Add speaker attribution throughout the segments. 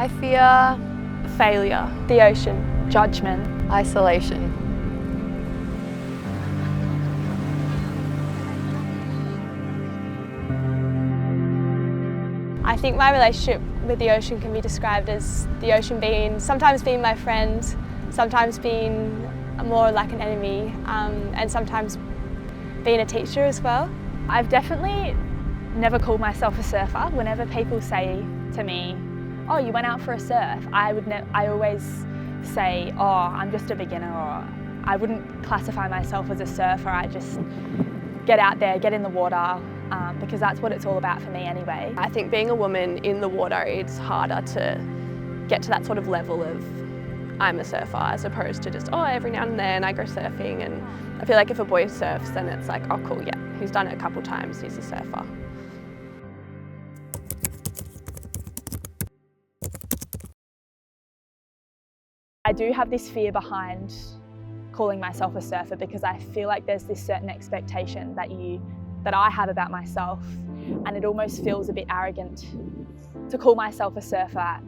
Speaker 1: I fear
Speaker 2: failure,
Speaker 3: the ocean,
Speaker 2: judgment,
Speaker 1: isolation.
Speaker 3: I think my relationship with the ocean can be described as the ocean sometimes being my friend, sometimes being more like an enemy, and sometimes being a teacher as well.
Speaker 2: I've definitely never called myself a surfer. Whenever people say to me, oh, you went out for a surf, I always say, oh, I'm just a beginner, or I wouldn't classify myself as a surfer. I just get out there, get in the water, because that's what it's all about for me anyway.
Speaker 4: I think being a woman in the water, it's harder to get to that sort of level of I'm a surfer, as opposed to just, oh, every now and then I go surfing. And I feel like if a boy surfs, then it's like, oh cool, yeah, he's done it a couple times, he's a surfer.
Speaker 2: I do have this fear behind calling myself a surfer because I feel like there's this certain expectation that I have about myself, and it almost feels a bit arrogant to call myself a surfer.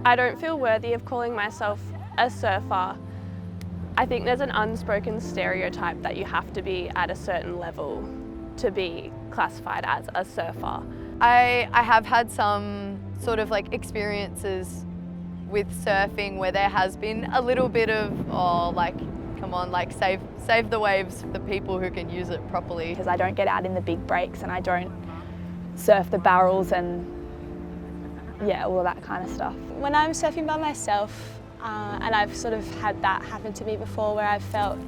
Speaker 4: I don't feel worthy of calling myself a surfer. I think there's an unspoken stereotype that you have to be at a certain level to be classified as a surfer.
Speaker 1: I have had some sort of like experiences with surfing where there has been a little bit of, oh, like, come on, like save the waves for the people who can use it properly.
Speaker 2: Because I don't get out in the big breaks and I don't surf the barrels and yeah, all of that kind of stuff.
Speaker 3: When I'm surfing by myself, and I've sort of had that happen to me before where I've felt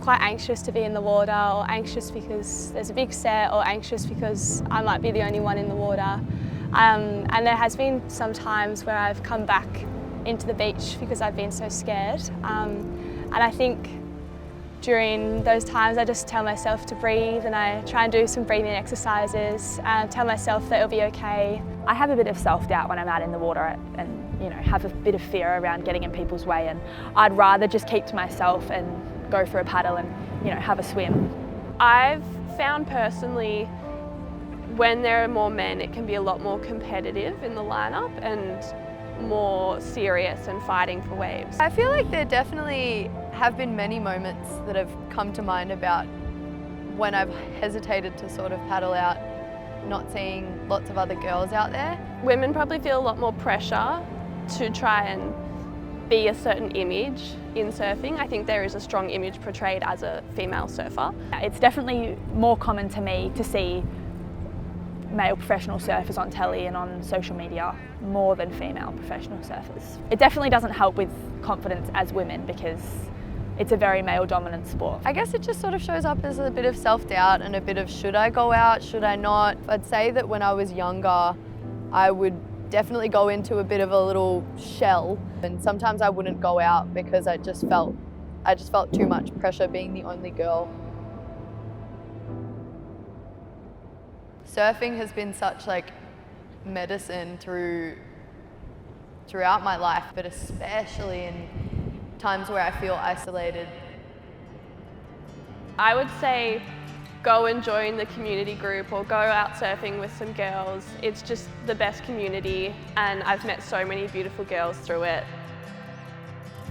Speaker 3: quite anxious to be in the water, or anxious because there's a big set, or anxious because I might be the only one in the water. And there has been some times where I've come back into the beach because I've been so scared. And I think during those times I just tell myself to breathe, and I try and do some breathing exercises, tell myself that it'll be okay.
Speaker 2: I have a bit of self-doubt when I'm out in the water and have a bit of fear around getting in people's way, and I'd rather just keep to myself and go for a paddle and have a swim.
Speaker 4: I've found personally when there are more men, it can be a lot more competitive in the lineup and more serious and fighting for waves.
Speaker 1: I feel like there definitely have been many moments that have come to mind about when I've hesitated to sort of paddle out, not seeing lots of other girls out there.
Speaker 4: Women probably feel a lot more pressure to try and be a certain image in surfing. I think there is a strong image portrayed as a female surfer.
Speaker 2: It's definitely more common to me to see male professional surfers on telly and on social media more than female professional surfers. It definitely doesn't help with confidence as women because it's a very male dominant sport.
Speaker 1: I guess it just sort of shows up as a bit of self-doubt and a bit of should I go out, should I not? I'd say that when I was younger, I would definitely go into a bit of a little shell, and sometimes I wouldn't go out because I just felt too much pressure being the only girl. Surfing has been such like medicine throughout my life, but especially in times where I feel isolated.
Speaker 4: I would say go and join the community group or go out surfing with some girls. It's just the best community, and I've met so many beautiful girls through it.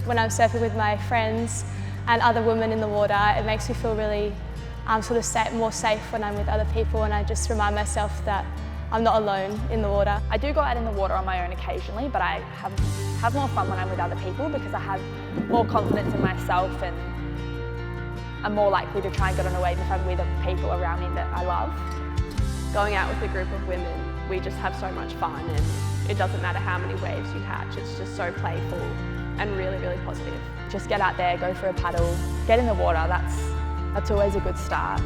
Speaker 3: When I'm surfing with my friends and other women in the water, it makes me feel really more safe when I'm with other people, and I just remind myself that I'm not alone in the water.
Speaker 2: I do go out in the water on my own occasionally, but I have more fun when I'm with other people because I have more confidence in myself and I'm more likely to try and get on a wave if I'm with people around me that I love.
Speaker 4: Going out with a group of women, we just have so much fun, and it doesn't matter how many waves you catch, it's just so playful and really, really positive.
Speaker 2: Just get out there, go for a paddle, get in the water, that's always a good start.